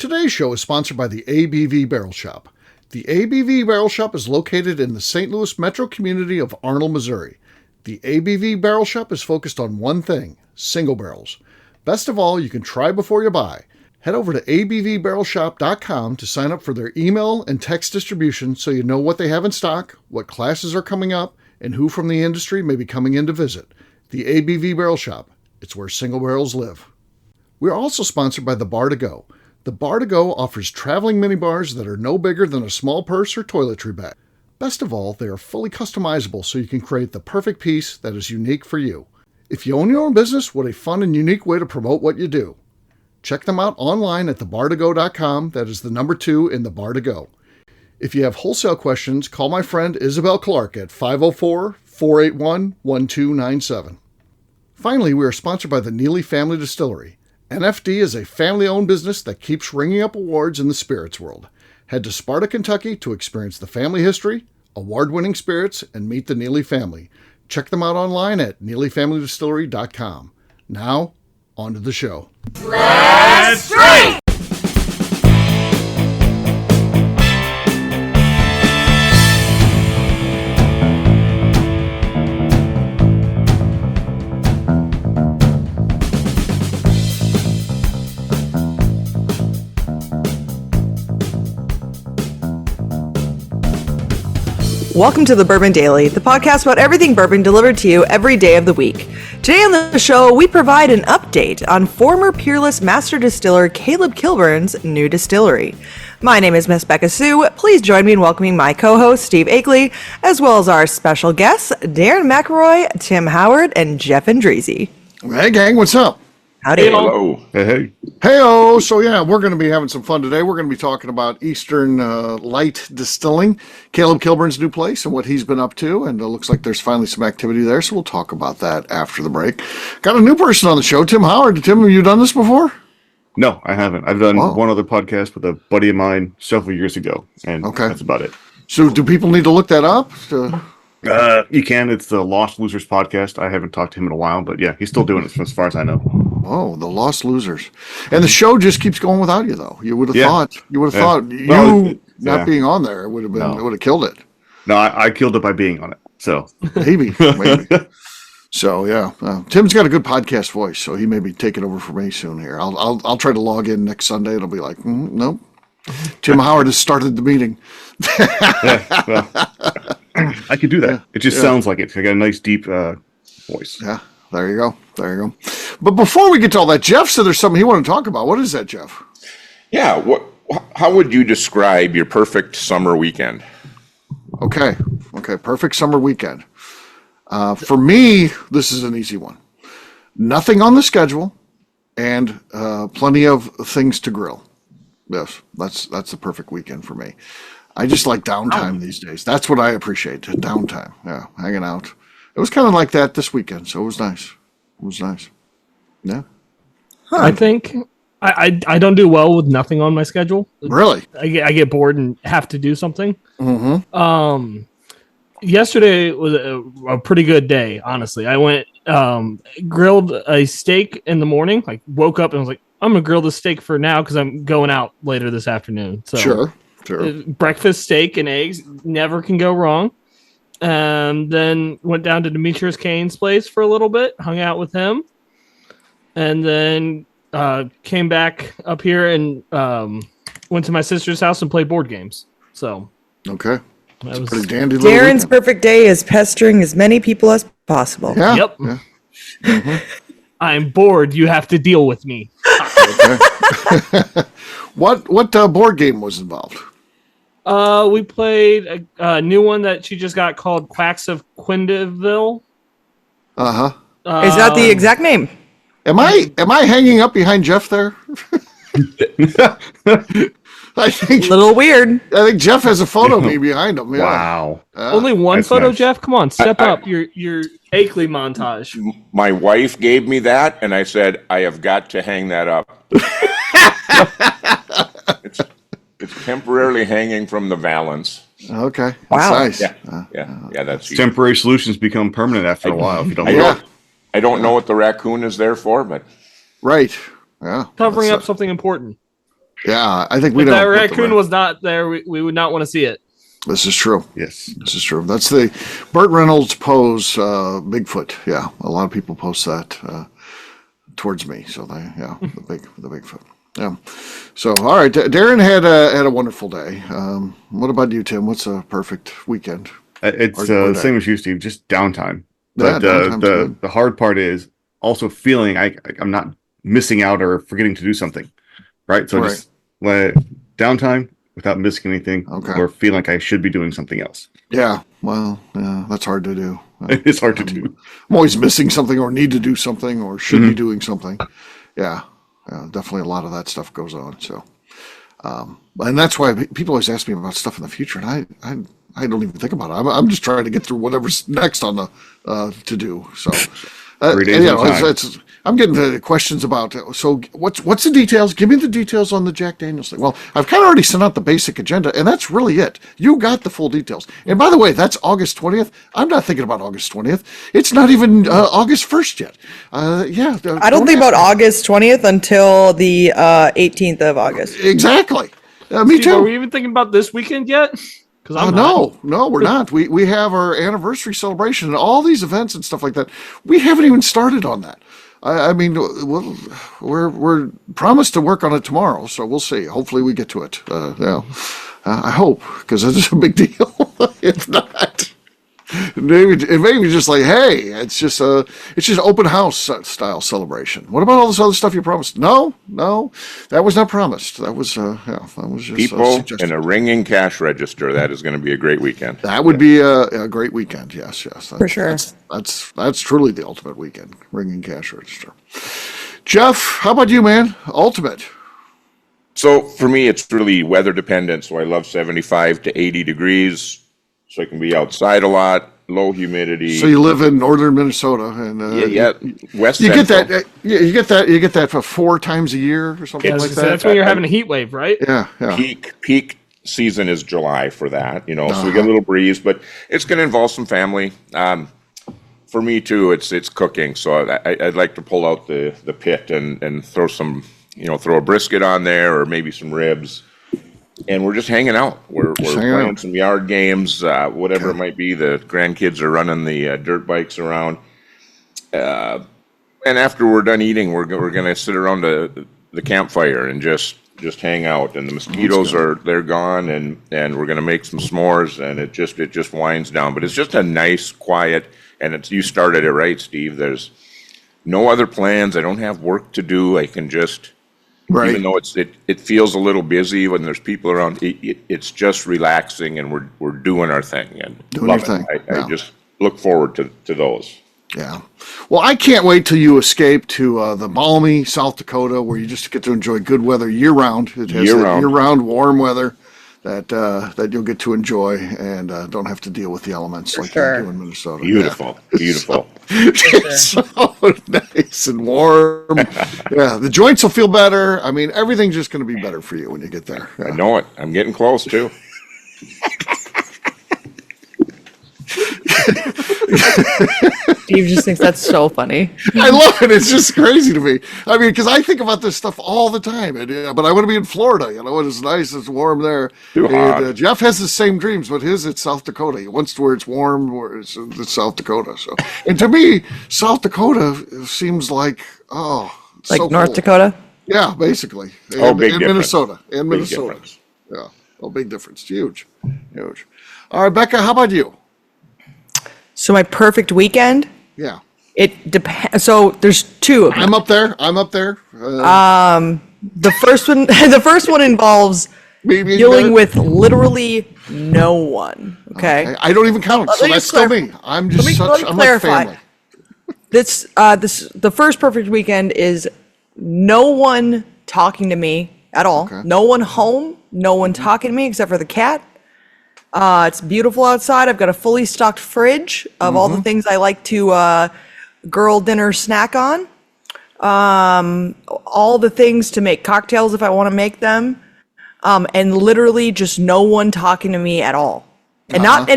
Today's show is sponsored by the ABV Barrel Shop. The ABV Barrel Shop is located in the St. Louis metro community of Arnold, Missouri. The ABV Barrel Shop is focused on one thing, single barrels. Best of all, you can try before you buy. Head over to abvbarrelshop.com to sign up for their email and text distribution so you know what they have in stock, what classes are coming up, and who from the industry may be coming in to visit. The ABV Barrel Shop. It's where single barrels live. We are also sponsored by the Bar to Go. The Bar to Go offers traveling minibars that are no bigger than a small purse or toiletry bag. Best of all, they are fully customizable so you can create the perfect piece that is unique for you. If you own your own business, what a fun and unique way to promote what you do. Check them out online at thebar2go.com. That is the number 2 in the Bar to Go. If you have wholesale questions, call my friend Isabel Clark at 504-481-1297. Finally, we are sponsored by the Neely Family Distillery. NFD is a family-owned business that keeps ringing up awards in the spirits world. Head to Sparta, Kentucky to experience the family history, award-winning spirits, and meet the Neely family. Check them out online at neelyfamilydistillery.com. Now, on to the show. Let's drink! Welcome to the Bourbon Daily, the podcast about everything bourbon delivered to you every day of the week. Today on the show, we provide an update on former Peerless Master Distiller Caleb Kilburn's new distillery. My name is Miss Beka Sue. Please join me in welcoming my co-host, Steve Akeley, as well as our special guests, Darren McRoy, Tim Howard, and Jeff Andreezy. Hey, gang, what's up? Howdy. Hello. Hey. Hey-oh. So, yeah, we're going to be having some fun today. We're going to be talking about Eastern Light Distilling, Caleb Kilburn's new place, and what he's been up to. And it looks like there's finally some activity there, so we'll talk about that after the break. Got a new person on the show, Tim Howard. Tim, have you done this before? No, I haven't. I've done one other podcast with a buddy of mine several years ago, and that's about it. So do people need to look that up? You can. It's the Lost Losers podcast. I haven't talked to him in a while, but yeah, he's still doing it as far as I know. Oh, the Lost Losers. And the show just keeps going without you, though. You would have thought not being on there would have been it would have killed it. No, I killed it by being on it. So maybe. So yeah, Tim's got a good podcast voice, so he may be taking over for me soon here. I'll try to log in next Sunday. It'll be like, nope. Tim Howard has started the meeting. I could do that. Yeah. It just sounds like it. I got a nice deep voice. Yeah. There you go. But before we get to all that, Jeff said there's something he wanted to talk about. What is that, Jeff? Yeah. How would you describe your perfect summer weekend? Okay. Perfect summer weekend. For me, this is an easy one. Nothing on the schedule and plenty of things to grill. Yes, that's the perfect weekend for me. I just like downtime these days. That's what I appreciate, downtime. Yeah, hanging out. It was kind of like that this weekend, so it was nice. Yeah. Huh. I think I don't do well with nothing on my schedule. Really? I get bored and have to do something. Mm-hmm. Yesterday was a pretty good day, honestly. I went grilled a steak in the morning. Like woke up and was like, I'm gonna grill the steak for now because I'm going out later this afternoon. So sure. Breakfast steak and eggs never can go wrong. Then went down to Demetrius Kane's place for a little bit, hung out with him, and then came back up here and went to my sister's house and played board games. So okay, that's was pretty dandy. Darren's perfect day is pestering as many people as possible. Yeah. Yep. Yeah. Mm-hmm. I'm bored. You have to deal with me. Okay. What board game was involved? We played a new one that she just got called Quacks of Quindeville. Uh-huh. Is that the exact name? Am I hanging up behind Jeff there? I think a little weird. I think Jeff has a photo of me behind him. Yeah. Wow. Only one photo, nice. Jeff? Come on, step up your Akeley montage. My wife gave me that, and I said, I have got to hang that up. It's temporarily hanging from the valance. Okay. Wow. That's nice. Yeah, that's temporary solutions become permanent after a while. If you don't I don't know what the raccoon is there for, but right. Yeah. Covering up something important. Yeah, I think we If don't. that raccoon was not there, we would not want to see it. This is true. Yes. This is true. That's the Burt Reynolds pose, Bigfoot. Yeah, a lot of people post that towards me. So the Bigfoot. Yeah. So all right, Darren had a wonderful day. What about you, Tim? What's a perfect weekend? It's the same as you, Steve. Just downtime. Yeah, But downtime's good. the hard part is also feeling I'm not missing out or forgetting to do something, right? So just let downtime without missing anything, or feeling like I should be doing something else. Yeah. Well, yeah, that's hard to do. It's hard to do. I'm always missing something, or need to do something, or should be doing something. Yeah. Definitely a lot of that stuff goes on. So, and that's why people always ask me about stuff in the future, and I don't even think about it. I'm just trying to get through whatever's next on the to do. So, 3 days at a time. I'm getting the questions about. So, what's the details? Give me the details on the Jack Daniels thing. Well, I've kind of already sent out the basic agenda, and that's really it. You got the full details. And by the way, that's August 20th. I'm not thinking about August 20th. It's not even August 1st yet. I don't think about August 20th until the 18th of August. Exactly. Me Steve, too. Are we even thinking about this weekend yet? Because no, we're not. We have our anniversary celebration and all these events and stuff like that. We haven't even started on that. I mean, we're promised to work on it tomorrow, so we'll see. Hopefully, we get to it. I hope, because it's a big deal. If not, it may be just like, hey, it's just open house style celebration. What about all this other stuff you promised? No, that was not promised. That was that was just People in a ringing cash register. That is going to be a great weekend. That would be a great weekend. Yes, For sure. That's truly the ultimate weekend. Ringing cash register. Jeff, how about you, man? Ultimate. So for me, it's really weather dependent. So I love 75 to 80 degrees, so I can be outside a lot. Low humidity. So you live in northern Minnesota, and West. You Central. get that. You get that for 4 times a year or something like that. That's when you're having a heat wave, right? Yeah. Peak season is July for that. So we get a little breeze, but it's going to involve some family. For me too, it's cooking. So I'd like to pull out the pit and throw some, throw a brisket on there, or maybe some ribs. And we're just hanging out. We're playing some yard games, whatever it might be. The grandkids are running the dirt bikes around. And after we're done eating, we're going to sit around the campfire and just hang out. And the mosquitoes they're gone, and we're going to make some s'mores, and it just winds down. But it's just a nice, quiet, and you started it right, Steve. There's no other plans. I don't have work to do. I can just. Right. Even though it feels a little busy when there's people around, it's just relaxing, and we're doing our thing and doing our thing. I just look forward to those. Yeah. Well, I can't wait till you escape to the balmy South Dakota, where you just get to enjoy good weather year round. It has year-round warm weather that you'll get to enjoy, and don't have to deal with the elements like you do in Minnesota. Beautiful. It's so nice and warm. Yeah, the joints will feel better. I mean, everything's just going to be better for you when you get there. Yeah. I know it. I'm getting close too. Steve just thinks that's so funny. I love it. It's just crazy to me. I mean, because I think about this stuff all the time. But I want to be in Florida. And it's nice. It's warm there. Too hot. And, Jeff has the same dreams, but it's South Dakota. He wants to where it's warm, where it's South Dakota. So, and to me, South Dakota seems like like so North cool. Dakota. Yeah, basically. Big difference. Minnesota. And big Minnesota. Difference. Yeah. Big difference. Huge. All right, Beka, how about you? So my perfect weekend. Yeah. It depends. So there's 2 of them. I'm up there. The first one involves dealing with literally no one. Okay. I don't even count. So that's still me. I'm just I'm like family. The first perfect weekend is no one talking to me at all. Okay. No one home. No one talking to me except for the cat. It's beautiful outside. I've got a fully stocked fridge of all the things I like to girl dinner snack on. All the things to make cocktails if I want to make them. And literally just no one talking to me at all. And not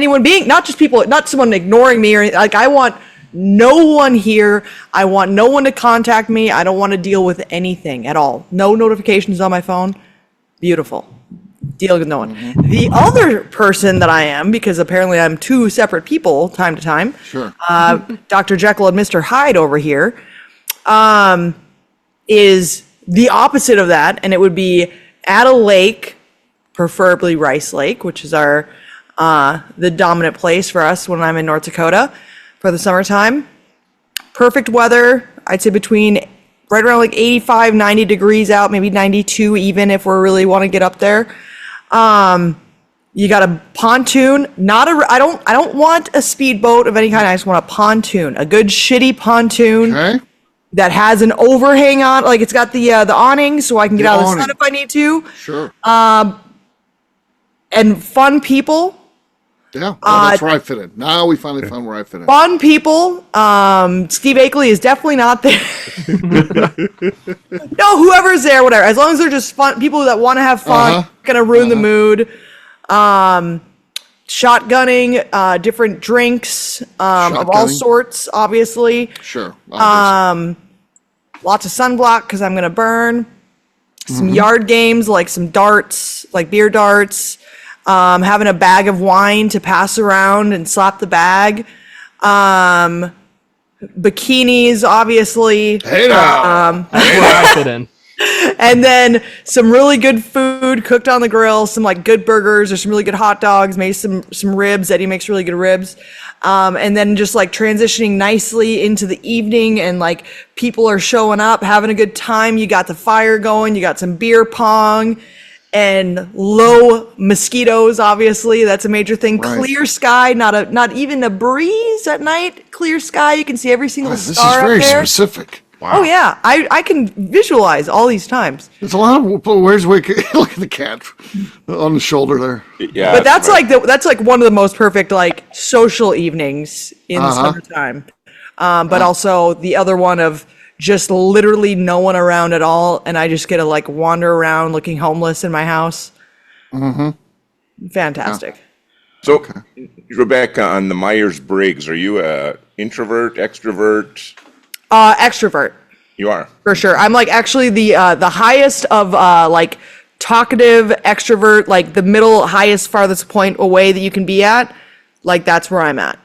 just people, not someone ignoring me, or like, I want no one here. I want no one to contact me. I don't want to deal with anything at all. No notifications on my phone. Beautiful. Deal with no one. The other person that I am, because apparently I'm two separate people time to time. Sure. Dr. Jekyll and Mr. Hyde over here, is the opposite of that, and it would be at a lake, preferably Rice Lake, which is our the dominant place for us when I'm in North Dakota for the summertime. Perfect weather, I'd say between right around like 85, 90 degrees out, maybe 92 even if we really want to get up there. You got a pontoon, I don't want a speedboat of any kind. I just want a pontoon, a good shitty pontoon. Okay. That has an overhang on, like it's got the awning, so I can get out of the sun if I need to. Sure. And fun people. Yeah, well, that's where I fit in. Now we finally found where I fit in. Fun people. Steve Akeley is definitely not there. No, whoever's there, whatever. As long as they're just fun people that want to have fun, gonna ruin the mood. Shotgunning, different drinks of all sorts, obviously. Sure. Lots of sunblock because I'm going to burn. Some yard games like some darts, like beer darts. Having a bag of wine to pass around and slap the bag. Bikinis, obviously. Hey now. That's where I fit in. And then some really good food cooked on the grill, some like good burgers or some really good hot dogs, maybe some ribs. Eddie makes really good ribs. And then just like transitioning nicely into the evening and like people are showing up, having a good time. You got the fire going, you got some beer pong and low mosquitoes, obviously. That's a major thing. Right. Clear sky, not even a breeze at night. Clear sky, you can see every single star up there. This is very specific. Wow. Oh yeah, I can visualize all these times. There's a lot of where's look at the cat on the shoulder there. Yeah, but that's right. That's like one of the most perfect like social evenings in the summertime. But also the other one of just literally no one around at all, and I just get to like wander around looking homeless in my house. Fantastic. So, Rebecca, on the Myers-Briggs, are you a introvert, extrovert? Extrovert. You are? For sure. I'm like actually the highest of like talkative extrovert, like the middle highest farthest point away that you can be at. Like that's where I'm at.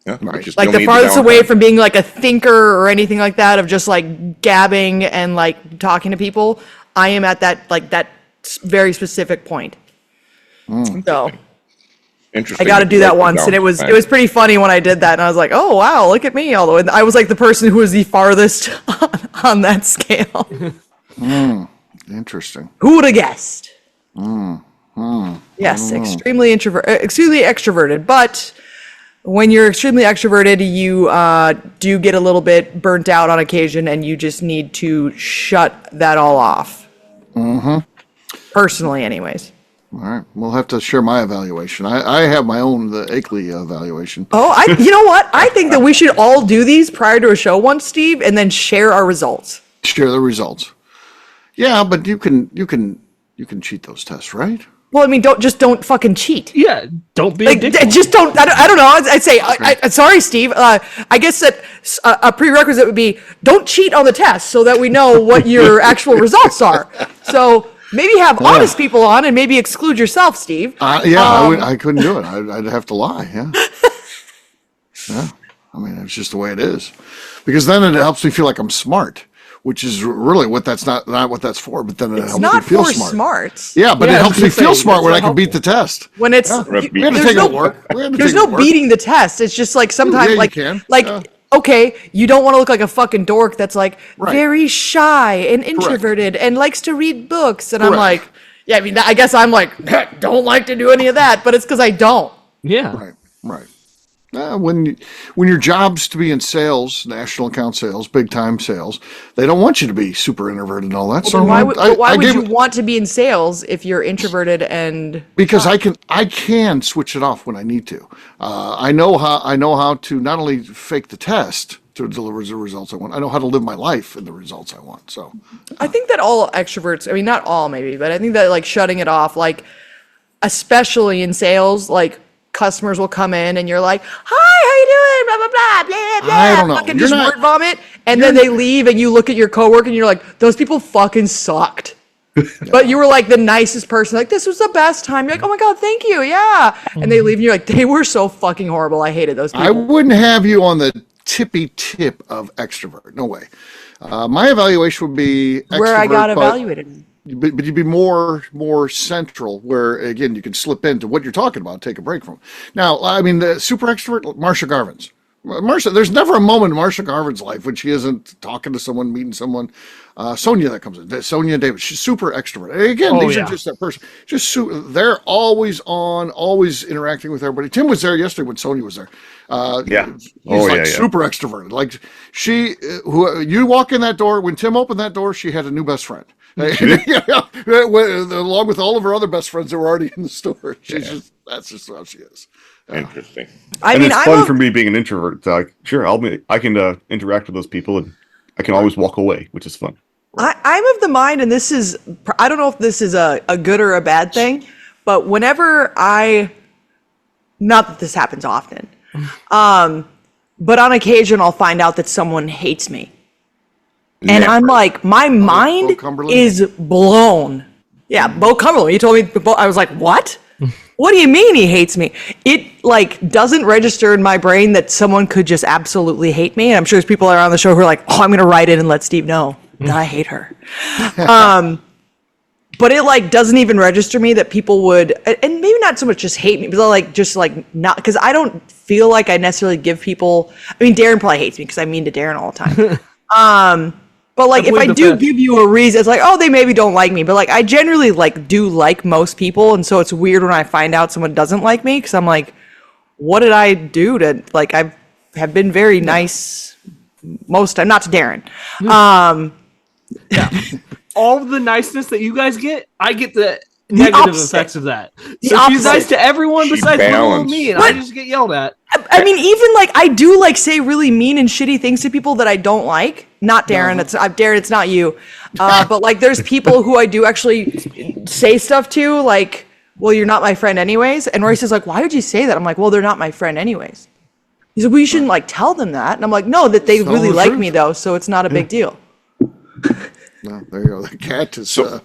Yeah, right. Like the farthest away from being like a thinker or anything like that, of just like gabbing and like talking to people. I am at that like that very specific point. So interesting. I got to do that once, and it was pretty funny when I did that, and I was like, oh wow, look at me! Although I was like the person who was the farthest on that scale. Interesting. Who would have guessed? Yes, extremely extroverted, but when you're extremely extroverted, you do get a little bit burnt out on occasion, and you just need to shut that all off. Personally, anyways. All right, we'll have to share my evaluation. I have my own, the Akeley evaluation. Oh, you know what? I think that we should all do these prior to a show once, Steve, and then share our results. Share the results. Yeah, but you can cheat those tests, right? Well, I mean, don't fucking cheat. Yeah, don't be like, addicted. Just don't. I don't know. I'd say, sorry, Steve. I guess that a prerequisite would be don't cheat on the test so that we know what your actual results are. So. Maybe have honest people on and maybe exclude yourself, Steve. I couldn't do it. I'd have to lie. Yeah. Yeah. I mean, it's just the way it is. Because then it helps me feel like I'm smart, which is really what that's not what that's for. But then it helps me feel smart. It's not for smarts. Yeah, but it helps me feel smart when I can beat the test. When it's we had to take it to work. There's no beating the test. It's just like sometimes okay, you don't want to look like a fucking dork that's like very shy and introverted and likes to read books. And I'm like, yeah, I mean, I guess I'm like, don't like to do any of that, but it's because I don't. Yeah. Right. When your job's to be in sales, national account sales, big time sales, they don't want you to be super introverted and all that. Well, so why would you want to be in sales if you're introverted and? Because I can switch it off when I need to. I know how to not only fake the test to deliver the results I want. I know how to live my life in the results I want. So I think that all extroverts, I mean, not all maybe, but I think that like shutting it off, like especially in sales, like. Customers will come in and you're like, hi, how you doing? Blah, blah, blah, blah, blah. I don't know. Fucking just word vomit. And then they leave and you look at your coworker and you're like, those people fucking sucked. But you were like the nicest person. Like, this was the best time. You're like, oh my God, thank you. Yeah. And they leave and you're like, they were so fucking horrible. I hated those people. I wouldn't have you on the tippy tip of extrovert. No way. My evaluation would be extrovert, where I got evaluated. But you'd be more central, where again you can slip into what you're talking about, take a break from. Now, I mean, the super extrovert, Marsha Garvin's. Marsha, there's never a moment in Marsha Garvin's life when she isn't talking to someone, meeting someone. Sonia that comes in, Sonia Davis, she's super extrovert. And again, these are just that person. They're always on, always interacting with everybody. Tim was there yesterday when Sonia was there. He's super extroverted. Like you walk in that door, when Tim opened that door, she had a new best friend. Along with all of her other best friends that were already in the store. That's just how she is. Interesting. It's fun for me being an introvert. Like, sure, I can interact with those people, and I can always walk away, which is fun. I'm of the mind, and this is, I don't know if this is a good or a bad thing, but whenever not that this happens often, but on occasion I'll find out that someone hates me. And I'm like, my mind is blown. Yeah, Bo Cumberland. You told me, I was like, what? What do you mean he hates me? It like doesn't register in my brain that someone could just absolutely hate me. And I'm sure there's people around the show who are like, oh, I'm going to write in and let Steve know that I hate her. But it like doesn't even register me that people would, and maybe not so much just hate me, but they'll like just like not, because I don't feel like I necessarily give people. I mean, Darren probably hates me because I'm mean to Darren all the time. But like if I do give you a reason, it's like, oh, they maybe don't like me, but like I generally like do like most people, and so it's weird when I find out someone doesn't like me because I'm like, what did I do to like? I have been very nice most time, not to Darren. All of the niceness that you guys get, I get the negative effects of that. So she's nice to everyone besides me, and I just get yelled at. I mean, even like I do like say really mean and shitty things to people that I don't like. Not Darren. Darren. It's not you. But like, there's people who I do actually say stuff to. Like, well, you're not my friend anyways. And Royce is like, why would you say that? I'm like, well, they're not my friend anyways. He said, well, you shouldn't like tell them that. And I'm like, no, that they really like me though, so it's not a big deal. No, there you go. The cat is. It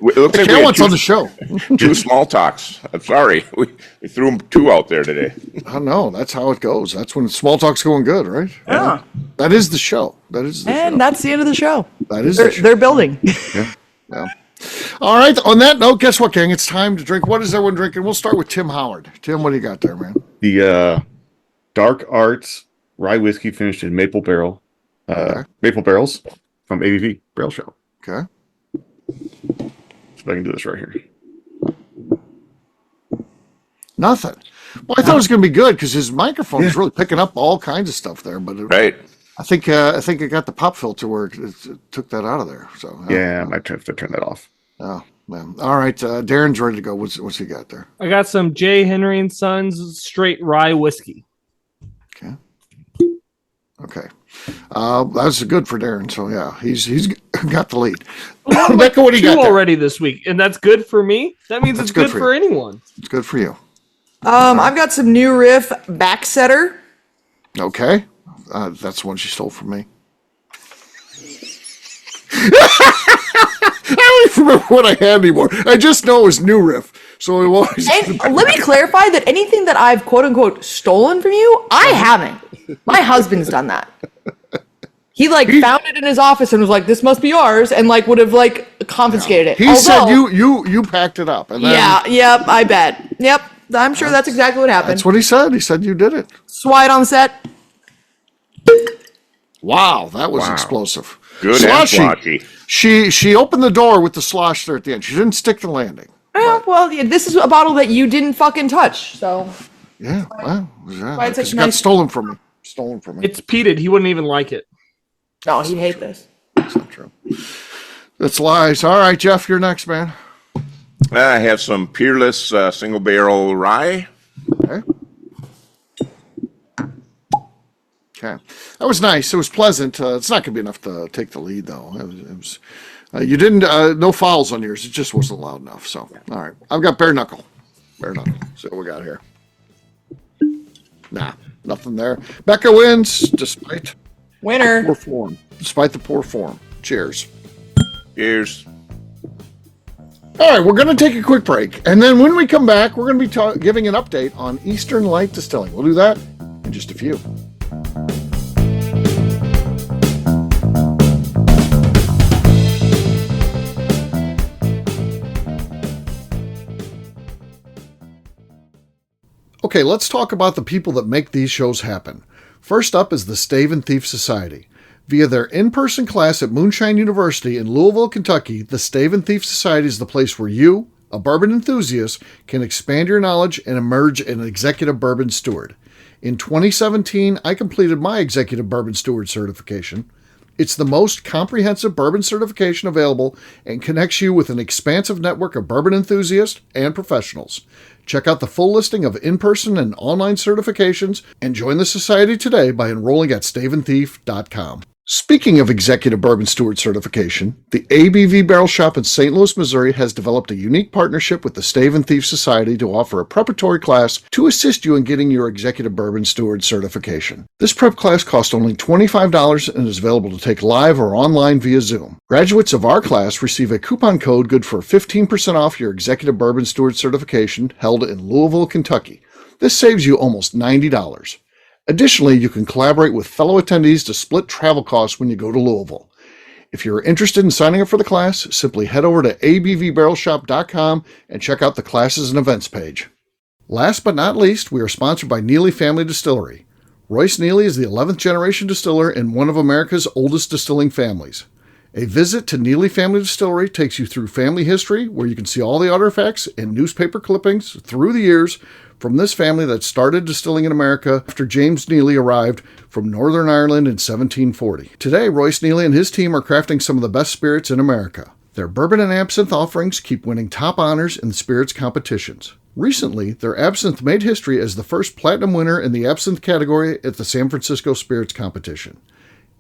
looks like cat wants on the show. 2 small talks. I'm sorry, we threw 2 out there today. I know, that's how it goes. That's when small talk's going good, right? Yeah. That is the show. That's the end of the show. That is they're building. Yeah. All right. On that note, guess what, gang? It's time to drink. What is everyone drinking? We'll start with Tim Howard. Tim, what do you got there, man? The Dark Arts rye whiskey finished in maple barrels from ABV Barrel Shop. Okay. If I can do this right here. Nothing. Well, I thought it was going to be good because his microphone is really picking up all kinds of stuff there. But right. I think it got the pop filter where it took that out of there. So I might have to turn that off. Oh man! All right, Darren's ready to go. What's he got there? I got some J. Henry and Sons straight rye whiskey. Okay. That's good for Darren. So yeah, he's got the lead. Beka, what do you got there? Already this week, and that's good for me. That means it's good for anyone. It's good for you. I've got some New Riff Backsetter. Okay. That's the one she stole from me. I don't even remember what I had anymore. I just know it was New Riff. So it was. And let me clarify that anything that I've quote unquote stolen from you, I haven't. My husband's done that. He found it in his office and was like, "This must be ours," and would have confiscated it. He said you packed it up. And then, yep, I bet. Yep, I'm sure that's exactly what happened. That's what he said. He said you did it. Swat on set. Wow, that was explosive. Good sloshy. She opened the door with the slosh there at the end. She didn't stick the landing. Well, this is a bottle that you didn't fucking touch, so. Yeah, well, it got stolen from me. It's peated. He wouldn't even like it. No, he'd hate this. That's not true. That's lies. All right, Jeff, you're next, man. I have some Peerless single barrel rye. Okay. That was nice. It was pleasant. It's not going to be enough to take the lead, though. It was you didn't, no fouls on yours. It just wasn't loud enough. So, all right. I've got bare knuckle. See what we got here. Nah, nothing there. Beka wins Winner. Poor form. Despite the poor form. Cheers. Cheers. All right, we're going to take a quick break. And then when we come back, we're going to be giving an update on Eastern Light Distilling. We'll do that in just a few. Okay, let's talk about the people that make these shows happen. First up is the Stave and Thief Society. Via their in-person class at Moonshine University in Louisville, Kentucky, the Stave and Thief Society is the place where you, a bourbon enthusiast, can expand your knowledge and emerge an executive bourbon steward. In 2017, I completed my executive bourbon steward certification. It's the most comprehensive bourbon certification available and connects you with an expansive network of bourbon enthusiasts and professionals. Check out the full listing of in-person and online certifications and join the society today by enrolling at staveandthief.com. Speaking of Executive Bourbon Steward certification, the ABV Barrel Shop in St. Louis, Missouri has developed a unique partnership with the Stave and Thief Society to offer a preparatory class to assist you in getting your Executive Bourbon Steward certification. This prep class costs only $25 and is available to take live or online via Zoom. Graduates of our class receive a coupon code good for 15% off your Executive Bourbon Steward certification held in Louisville, Kentucky. This saves you almost $90. Additionally, you can collaborate with fellow attendees to split travel costs when you go to Louisville. If you're interested in signing up for the class, simply head over to abvbarrelshop.com and check out the classes and events page. Last but not least, we are sponsored by Neely Family Distillery. Royce Neely is the 11th generation distiller in one of America's oldest distilling families. A visit to Neely Family Distillery takes you through family history, where you can see all the artifacts and newspaper clippings through the years from this family that started distilling in America after James Neely arrived from Northern Ireland in 1740. Today, Royce Neely and his team are crafting some of the best spirits in America. Their bourbon and absinthe offerings keep winning top honors in the spirits competitions. Recently, their absinthe made history as the first platinum winner in the absinthe category at the San Francisco Spirits Competition.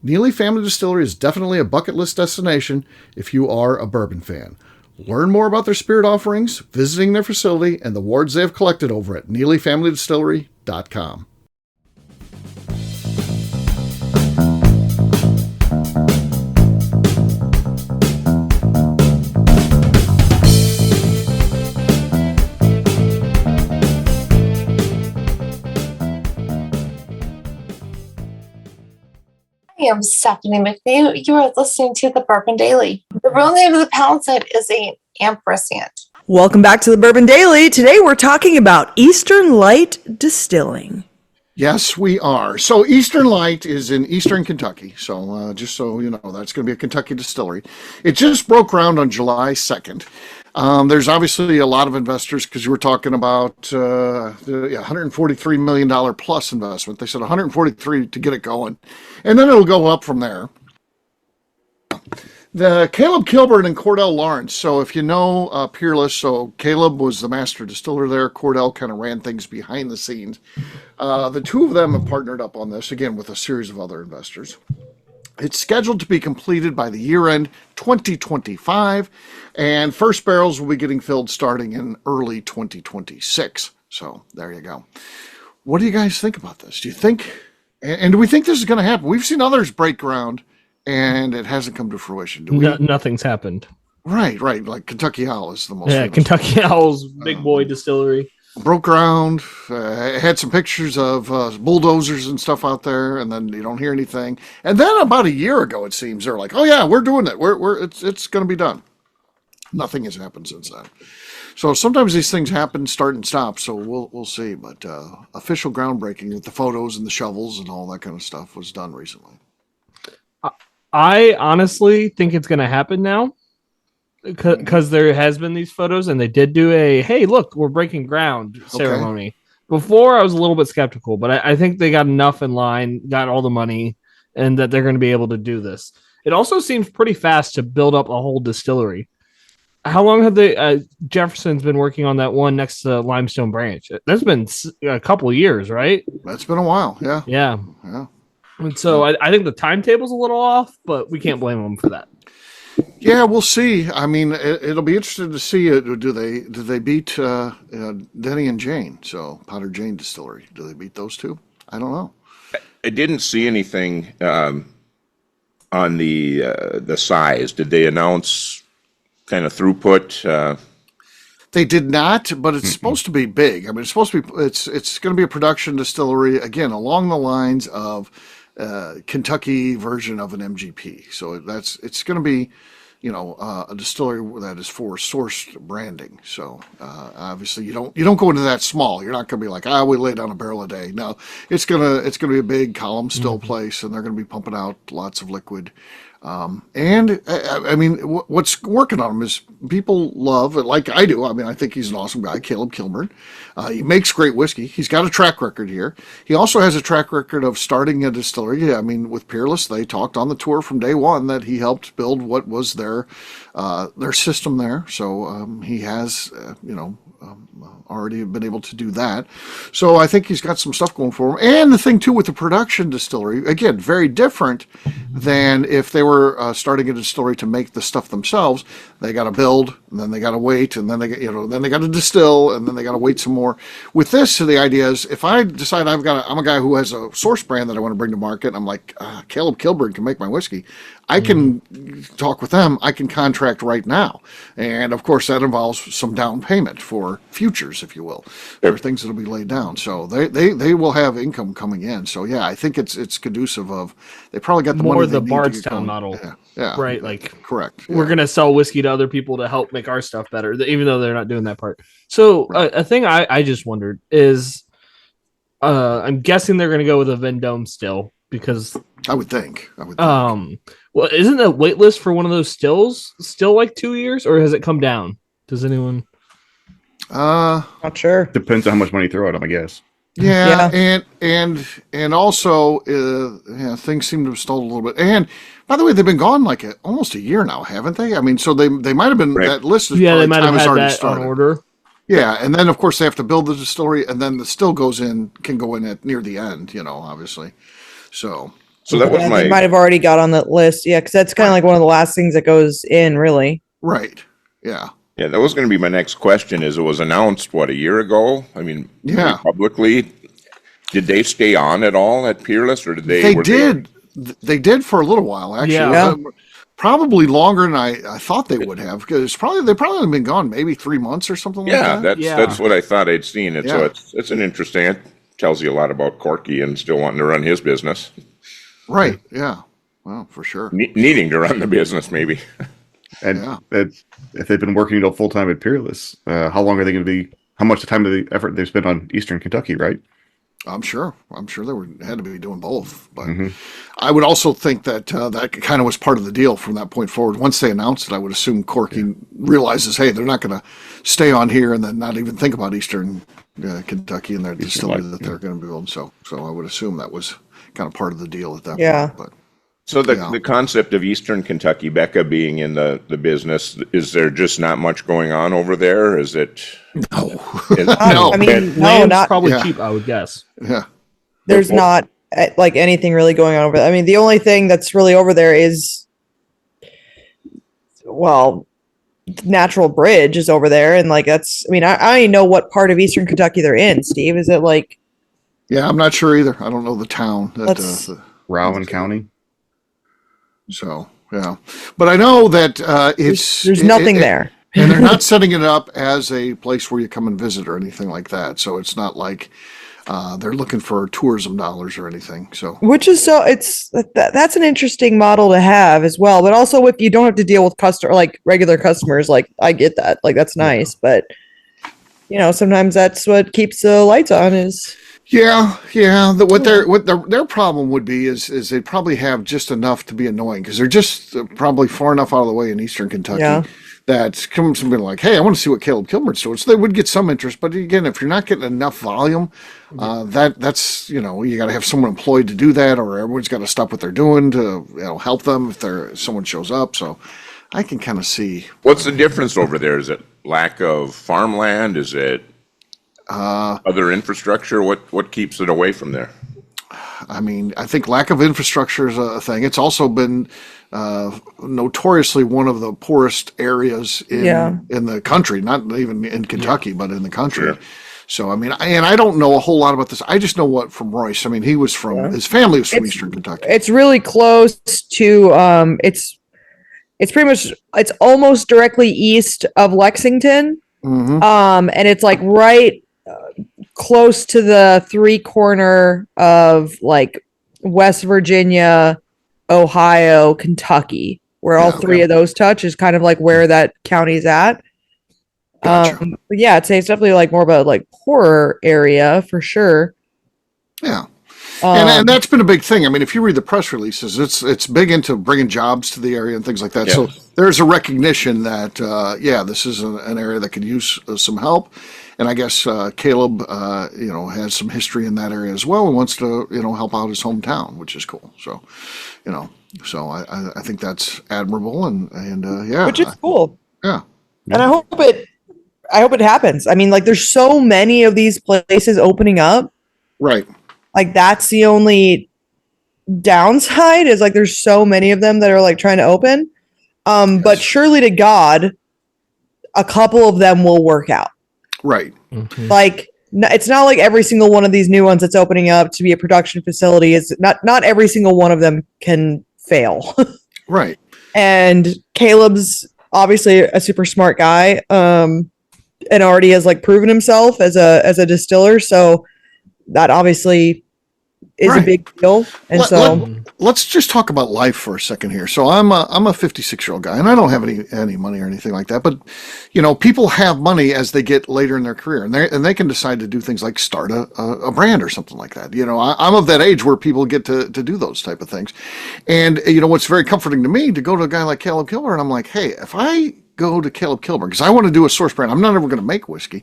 Neely Family Distillery is definitely a bucket list destination if you are a bourbon fan. Learn more about their spirit offerings, visiting their facility, and the awards they have collected over at neelyfamilydistillery.com. I am Stephanie McLeod. You are listening to the Bourbon Daily. The real name of the palisade is an ampersand. Welcome back to the Bourbon Daily. Today we're talking about Eastern Light Distilling. Yes, we are. So Eastern Light is in Eastern Kentucky. So just so you know, that's going to be a Kentucky distillery. It just broke ground on July 2nd. There's obviously a lot of investors because you were talking about $143 million plus investment. They said 143 to get it going, and then it'll go up from there. The Caleb Kilburn and Cordell Lawrence. So if you know Peerless, so Caleb was the master distiller there. Cordell kind of ran things behind the scenes. The two of them have partnered up on this, again, with a series of other investors. It's scheduled to be completed by the year end 2025, and first barrels will be getting filled starting in early 2026. So there you go. What do you guys think about this? Do you think, and do we think this is going to happen? We've seen others break ground, and it hasn't come to fruition. Do we? Nothing's happened. Right. Like Kentucky Owl is the most famous. Kentucky Owl's big boy distillery. Broke ground, had some pictures of bulldozers and stuff out there, and then you don't hear anything. And then about a year ago, it seems, they're like, "Oh yeah, we're doing it. It's going to be done." Nothing has happened since then. So sometimes these things happen, start and stop. So we'll see. But official groundbreaking with the photos and the shovels and all that kind of stuff was done recently. I honestly think it's going to happen now. Because there has been these photos, and they did do a "hey, look, we're breaking ground" ceremony. Okay. Before, I was a little bit skeptical, but I think they got enough in line, got all the money, and that they're going to be able to do this. It also seems pretty fast to build up a whole distillery. How long have they? Jefferson's been working on that one next to Limestone Branch. That's been a couple of years, right? That's been a while. Yeah. And so I think the timetable's a little off, but we can't blame them for that. Yeah, we'll see. I mean, it'll be interesting to see. Do they beat Denny and Jane? So Potter Jane Distillery. Do they beat those two? I don't know. I didn't see anything on the size. Did they announce kind of throughput? They did not, but it's supposed to be big. I mean, it's supposed to be. It's going to be a production distillery again along the lines of Kentucky version of an MGP. So it's going to be, a distillery that is for sourced branding. So obviously you don't go into that small. You're not going to be like, we lay down a barrel a day. No, it's gonna be a big column still place, and they're going to be pumping out lots of liquid. And I mean, what's working on him is people love it, like I do. I mean, I think he's an awesome guy, Caleb Kilburn. He makes great whiskey. He's got a track record here. He also has a track record of starting a distillery. Yeah, I mean, with Peerless, they talked on the tour from day one that he helped build what was their system there. So he has, already been able to do that. So I think he's got some stuff going for him. And the thing too with the production distillery, again, very different than if they were starting a distillery to make the stuff themselves. They got to build, and then they got to wait, and then they got to distill, and then they got to wait some more. With this, the idea is if I decide I'm a guy who has a source brand that I want to bring to market, and I'm like, Caleb Kilburn can make my whiskey. I can talk with them. I can contract right now. And of course, that involves some down payment for futures, if you will. There are things that will be laid down. So they will have income coming in. So yeah, I think it's conducive of, they probably got the more money the they need Bardstown model. Yeah. Right. Like, correct. We're going to sell whiskey to other people to help make our stuff better, even though they're not doing that part. So a thing I just wondered is, I'm guessing they're going to go with a Vendome still, because I would think. Well, isn't the wait list for one of those stills still like 2 years, or has it come down? Does anyone? Not sure. Depends on how much money you throw at them, I guess. Yeah. And also, things seem to have stalled a little bit. And by the way, they've been gone like almost a year now, haven't they? I mean, so they might have been, that list is they might have had that started. on order. Yeah, and then of course they have to build the distillery, and then the still can go in at near the end, obviously. So that was they might have already got on that list. Yeah, because that's kind of like one of the last things that goes in, really. Right. Yeah. Yeah, that was going to be my next question. Is it was announced a year ago? I mean, publicly. Did they stay on at all at Peerless, or did they? They did for a little while, actually. Yeah. Probably longer than I thought they would have, because they probably have been gone maybe 3 months or something like that. That's what I thought I'd seen. So it's an interesting. It tells you a lot about Corky and still wanting to run his business. Right. Yeah. Well, for sure. Needing to run the business, maybe. And if they've been working full time at Peerless, how long are they going to be? How much time of the effort they've spent on Eastern Kentucky, right? I'm sure they had to be doing both. But I would also think that that kind of was part of the deal from that point forward. Once they announced it, I would assume Corky realizes, hey, they're not going to stay on here and then not even think about Eastern Kentucky and their distillery that they're going to build. So I would assume that was kind of part of the deal at that point. But so the concept of Eastern Kentucky, Beka being in the business, is there just not much going on over there? Is it? No. No. I mean, land's probably cheap, I would guess. Yeah. There's not like anything really going on over there. I mean, the only thing that's really over there is, Natural Bridge is over there, and like that's. I mean, I don't even know what part of Eastern Kentucky they're in. Steve, is it like? Yeah, I'm not sure either. I don't know the town. Rowan County. So yeah, but I know that there's nothing there, and they're not setting it up as a place where you come and visit or anything like that. So it's not like they're looking for tourism dollars or anything. So that's an interesting model to have as well. But also, if you don't have to deal with regular customers, like I get that, like that's nice. But sometimes that's what keeps the lights on is. Yeah. What their problem would be is they probably have just enough to be annoying, because they're just probably far enough out of the way in Eastern Kentucky that comes somebody like, hey, I want to see what Caleb Kilburn's doing. So they would get some interest, but again, if you're not getting enough volume, that's you got to have someone employed to do that, or everyone's got to stop what they're doing to help them if someone shows up. So I can kind of see what's the difference over there. Is it lack of farmland? Is it other infrastructure? What keeps it away from there? I mean, I think lack of infrastructure is a thing. It's also been notoriously one of the poorest areas in the country, not even in Kentucky, but in the country. Sure. So, I mean, I don't know a whole lot about this. I just know what from Royce. I mean, he was his family was from Eastern Kentucky. It's really close to, it's almost directly east of Lexington. And it's like right close to the 3-corner of like West Virginia, Ohio, Kentucky, where all three of those touch is kind of like where that county's at. Gotcha. But yeah, it's definitely like more of a like poorer area for sure. Yeah. And that's been a big thing. I mean, if you read the press releases, it's big into bringing jobs to the area and things like that. Yeah. So there's a recognition that, this is an area that could use some help. And I guess Caleb, has some history in that area as well and wants to, help out his hometown, which is cool. So, I think that's admirable and which is cool. Yeah. And I hope it happens. I mean, like, there's so many of these places opening up. Right. Like, that's the only downside is like there's so many of them that are like trying to open. But surely to God, a couple of them will work out. Right. Mm-hmm. Like, it's not like every single one of these new ones that's opening up to be a production facility is not every single one of them can fail. Right. And Caleb's obviously a super smart guy. And already has like proven himself as a distiller. So that obviously is a big deal. And let's just talk about life for a second here. So I'm a 56-year-old guy and I don't have any money or anything like that, but people have money as they get later in their career and they can decide to do things like start a brand or something like that. I'm of that age where people get to do those type of things. And what's very comforting to me to go to a guy like Caleb Kilburn, I'm like, hey, if I go to Caleb Kilburn, because I want to do a source brand, I'm not ever going to make whiskey.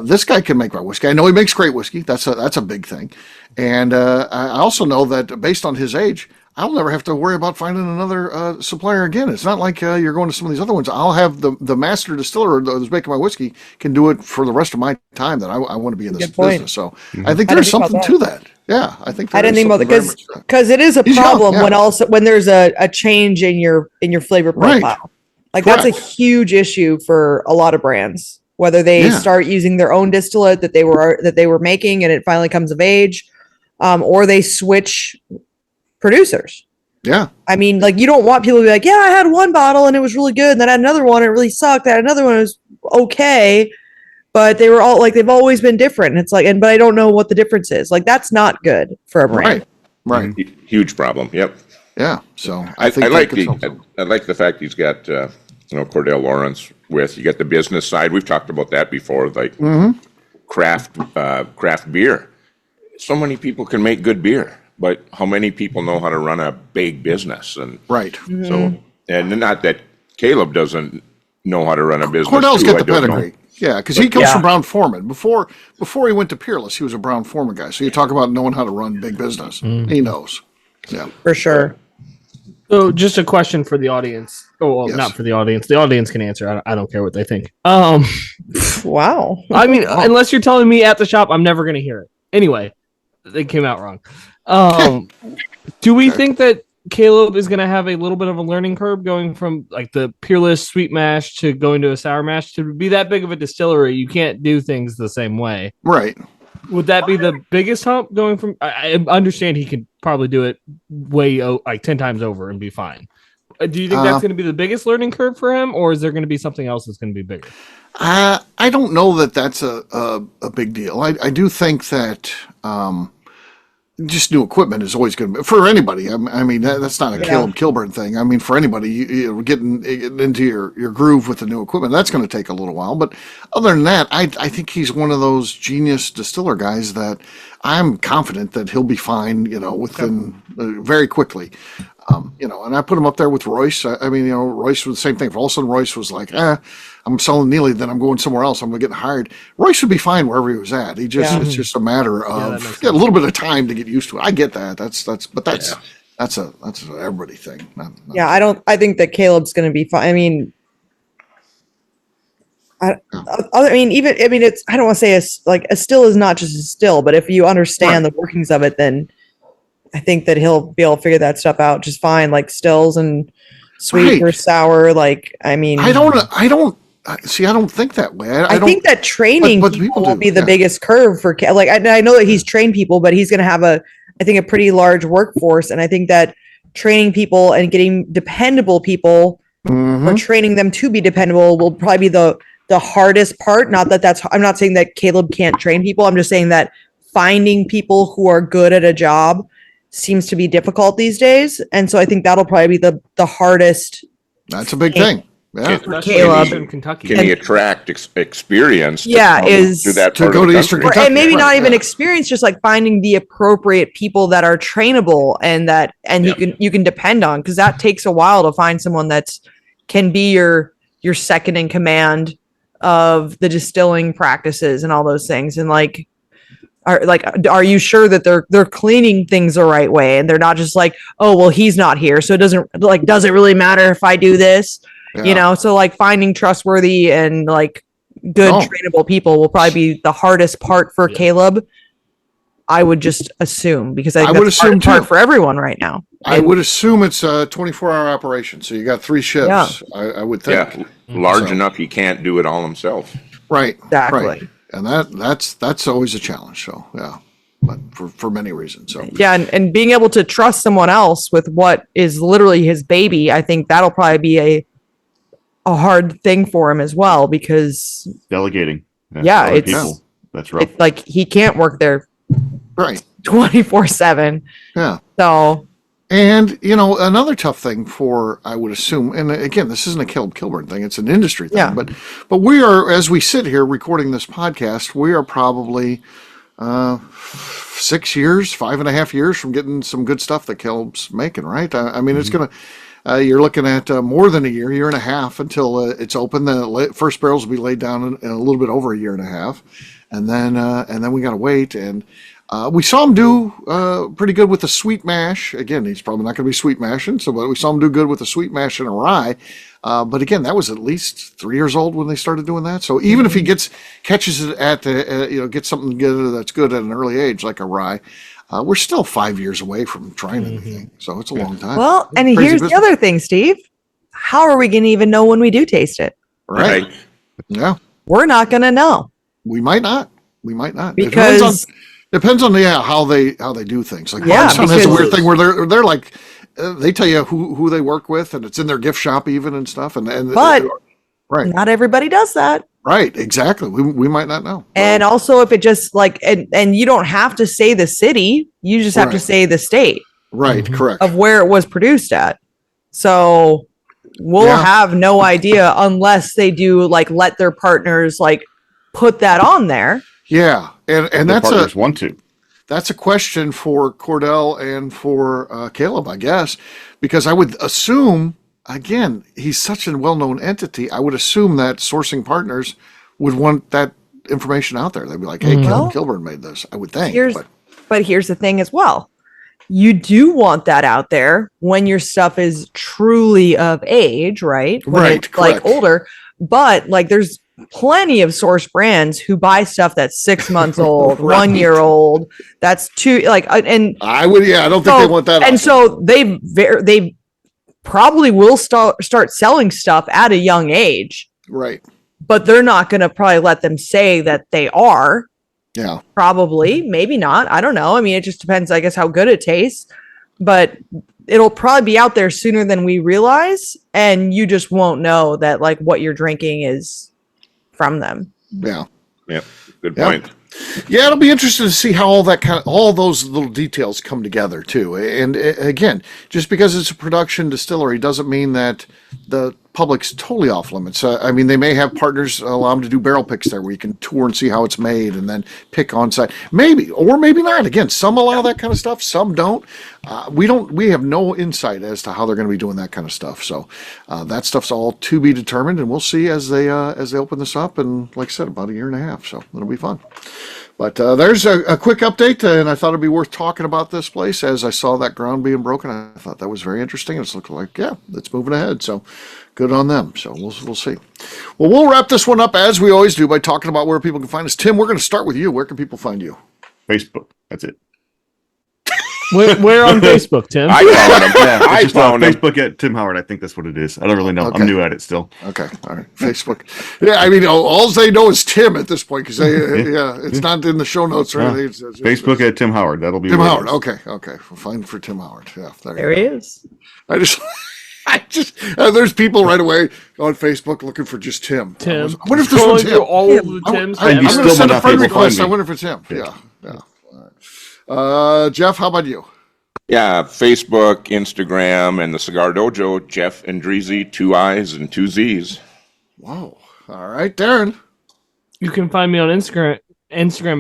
This guy can make my whiskey. I know he makes great whiskey. That's a big thing. And I also know that based on his age, I'll never have to worry about finding another supplier again. It's not like you're going to some of these other ones. I'll have the master distiller that's making my whiskey can do it for the rest of my time that I want to be in this business. So I think there's something to that. Yeah, I think I didn't think about it because it is a problem when there's a change in your flavor profile. Right. Like Correct. That's a huge issue for a lot of brands. Whether they start using their own distillate that they were making and it finally comes of age, or they switch producers. Yeah. I mean, like, you don't want people to be like, yeah, I had one bottle and it was really good. And then I had another one, it really sucked. I had another one, it was okay. But they were all like, they've always been different. And it's like, but I don't know what the difference is. Like, that's not good for a brand. Right. Huge problem. Yep. Yeah. So I like the fact he's got, Cordell Lawrence with, you got the business side. We've talked about that before, like craft beer. So many people can make good beer, but how many people know how to run a big business? And right. So, and not that Caleb doesn't know how to run a business. Cordell's got the pedigree. Yeah, because he comes from Brown Forman. Before he went to Peerless, he was a Brown Forman guy. So you talk about knowing how to run big business. He knows. Yeah, for sure. So just a question for the audience. Oh, well, not for the audience. The audience can answer. I don't care what they think. Wow. I mean, unless you're telling me at the shop, I'm never going to hear it. Anyway, they came out wrong. Do we think that Caleb is going to have a little bit of a learning curve going from like the Peerless sweet mash to going to a sour mash? To be that big of a distillery, you can't do things the same way. Right. Would that be the biggest hump going from? I understand he could probably do it way like 10 times over and be fine. Do you think that's going to be the biggest learning curve for him, or is there going to be something else that's going to be bigger? I don't know that that's a big deal. I do think that just new equipment is always going to be for anybody. I mean, that's not a Caleb Kilburn thing. I mean, for anybody, you getting into your groove with the new equipment, that's going to take a little while. But other than that, I think he's one of those genius distiller guys that I'm confident that he'll be fine, within very quickly. And I put him up there with Royce. I mean, Royce was the same thing. If all of a sudden Royce was like, I'm selling Neely, then I'm going somewhere else. I'm going to get hired. Royce would be fine wherever he was at. It's just a matter of a little bit of time to get used to it. I get that. That's an everybody thing. I think that Caleb's going to be fine. I mean, I don't want to say a still is not just a still, but if you understand the workings of it, then I think that he'll be able to figure that stuff out just fine, like stills and sweet or sour. Like, I mean, I don't think that way. I think that training people will be the biggest curve for, like, I know that he's trained people, but he's going to have a pretty large workforce. And I think that training people and getting dependable people or training them to be dependable will probably be the hardest part. Not that I'm not saying that Caleb can't train people. I'm just saying that finding people who are good at a job seems to be difficult these days. And so I think that'll probably be the hardest. That's a big thing. Yeah. Caleb in Kentucky. Can he attract experience? To go to Eastern Kentucky, and maybe not even experience, just like finding the appropriate people that are trainable and you can depend on, because that takes a while to find someone that can be your second in command of the distilling practices and all those things. And are you sure that they're cleaning things the right way and they're not just like, oh well, he's not here, so it does it really matter if I do this? So finding trustworthy and good trainable people will probably be the hardest part for Caleb. I would just assume, because I would assume the hard part for everyone right now. I would assume it's a 24-hour operation, so you got 3 shifts. Yeah. I would think. Yeah, large enough he can't do it all himself. Right. Exactly. Right. And that's always a challenge. So yeah, but for many reasons. So yeah, and being able to trust someone else with what is literally his baby, I think that'll probably be a hard thing for him as well, because delegating. That's rough. It's he can't work there right 24/7. Yeah. So. And, another tough thing I would assume, and again, this isn't a Caleb Kilburn thing, it's an industry thing, yeah. but we are, as we sit here recording this podcast, we are probably 6 years, 5.5 years from getting some good stuff that Caleb's making, right? I mean, it's going to, you're looking at more than a year and a half until it's open. The first barrels will be laid down in a little bit over a year and a half. And then we got to wait. And we saw him do pretty good with the sweet mash. Again, he's probably not going to be sweet mashing, but we saw him do good with the sweet mash and a rye. But again, that was at least 3 years old when they started doing that. So even if he catches it at gets something good that's good at an early age, like a rye, we're still 5 years away from trying anything. So it's a long time. Well, and here's the other thing, Steve. How are we going to even know when we do taste it? Right. Yeah. We're not going to know. We might not. Because depends on how they do things. Like Bardstown has a weird thing where they're like they tell you who they work with, and it's in their gift shop even and stuff. But not everybody does that. Right, exactly. We might not know. And also, if it just and you don't have to say the city, you just have to say the state. Right, correct. Of where it was produced at. So we'll have no idea unless they do let their partners put that on there. Yeah, and that's want to. That's a question for Cordell and for Caleb, I guess, because I would assume, again, he's such a well-known entity. I would assume that sourcing partners would want that information out there. They'd be like, "Hey, Caleb Kilburn made this." I would think. But here's the thing as well. You do want that out there when your stuff is truly of age, right? When right, it's older. But there's plenty of source brands who buy stuff that's 6 months old, 1 year old. That's and I don't think they want that. And so they probably will start selling stuff at a young age, right? But they're not going to probably let them say that they are. Yeah, probably, maybe not. I don't know. I mean, it just depends, I guess, how good it tastes. But it'll probably be out there sooner than we realize, and you just won't know that what you're drinking is from them. Yeah. Good point. Yeah, it'll be interesting to see how all those little details come together too. And again, just because it's a production distillery doesn't mean that the public's totally off limits. I mean, they may have partners allow them to do barrel picks there where you can tour and see how it's made and then pick on site. Maybe, or maybe not. Again, some allow that kind of stuff, some don't. We have no insight as to how they're going to be doing that kind of stuff. So that stuff's all to be determined, and we'll see as they open this up. And like I said, about a year and a half. So it'll be fun. But there's a quick update, and I thought it'd be worth talking about this place. As I saw that ground being broken, I thought that was very interesting. It's looking like, it's moving ahead. So good on them. So we'll see. Well, we'll wrap this one up as we always do by talking about where people can find us. Tim, we're going to start with you. Where can people find you? Facebook. That's it. Where on Facebook, Tim? I found him. Yeah, I it's just found him. Facebook at Tim Howard. I think that's what it is. I don't really know. Okay. I'm new at it still. Okay, all right. Facebook. Yeah, I mean, all they know is Tim at this point because it's not in the show notes or anything. It's Facebook at Tim Howard. That'll be Tim where it Howard. is. Okay. We'll find for Tim Howard. Yeah, There he is. I just there's people right away on Facebook looking for just Tim. Tim. I wonder if this Scrolling one's through him. all of the Tims. I'm you going still to send might a not friend be able to request. find I me. wonder if it's him. Yeah. All right. Jeff, how about you? Yeah, Facebook, Instagram, and the Cigar Dojo, Jeff Andreezy, 2 I's and 2 Z's. Wow. All right, Darren. You can find me on Instagram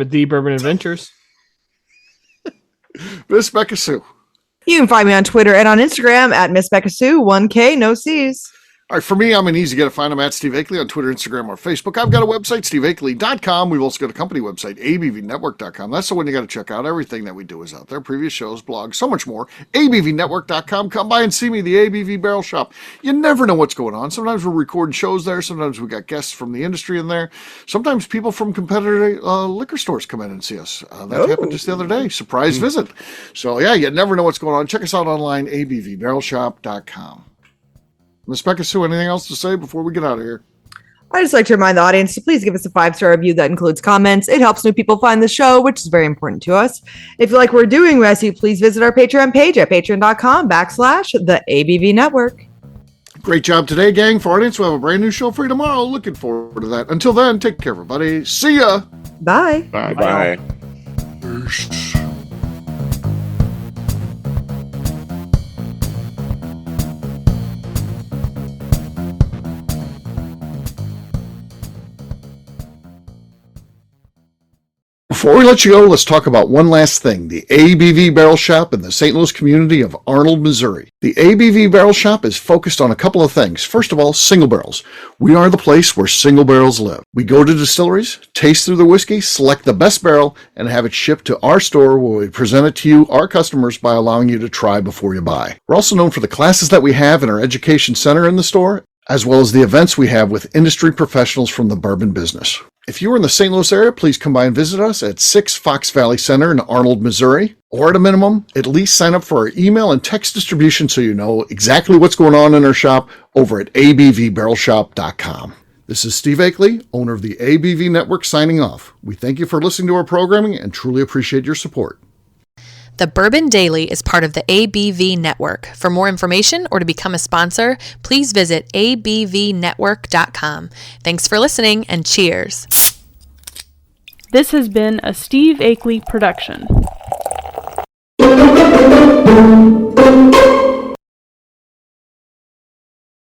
at The Bourbon Adventures. Miss Beka Sue. You can find me on Twitter and on Instagram at Miss Beka Sue, 1K, no C's. All right, for me, I'm an easy to find. I'm at Steve Akeley on Twitter, Instagram, or Facebook. I've got a website, steveakeley.com. We've also got a company website, abvnetwork.com. That's the one you got to check out. Everything that we do is out there. Previous shows, blogs, so much more. abvnetwork.com. Come by and see me, the ABV Barrel Shop. You never know what's going on. Sometimes we're recording shows there. Sometimes we got guests from the industry in there. Sometimes people from competitor liquor stores come in and see us. That happened just the other day. Surprise visit. So, yeah, you never know what's going on. Check us out online, abvbarrelshop.com. Ms. Beka Sue, anything else to say before we get out of here? I'd just like to remind the audience to please give us a 5-star review that includes comments. It helps new people find the show, which is very important to us. If you like what we're doing, we ask you please visit our Patreon page at patreon.com/the ABV Network. Great job today, gang. For our audience, we'll have a brand new show for you tomorrow. Looking forward to that. Until then, take care, everybody. See ya. Bye. Bye. Before we let you go, let's talk about one last thing. The ABV Barrel Shop in the St. Louis community of Arnold, Missouri. The ABV Barrel Shop is focused on a couple of things. First of all, single barrels. We are the place where single barrels live. We go to distilleries, taste through the whiskey, select the best barrel, and have it shipped to our store where we present it to you, our customers, by allowing you to try before you buy. We're also known for the classes that we have in our education center in the store, as well as the events we have with industry professionals from the bourbon business. If you are in the St. Louis area, please come by and visit us at 6 Fox Valley Center in Arnold, Missouri. Or at a minimum, at least sign up for our email and text distribution so you know exactly what's going on in our shop over at abvbarrelshop.com. This is Steve Akeley, owner of the ABV Network, signing off. We thank you for listening to our programming and truly appreciate your support. The Bourbon Daily is part of the ABV Network. For more information or to become a sponsor, please visit abvnetwork.com. Thanks for listening and cheers. This has been a Steve Akeley production.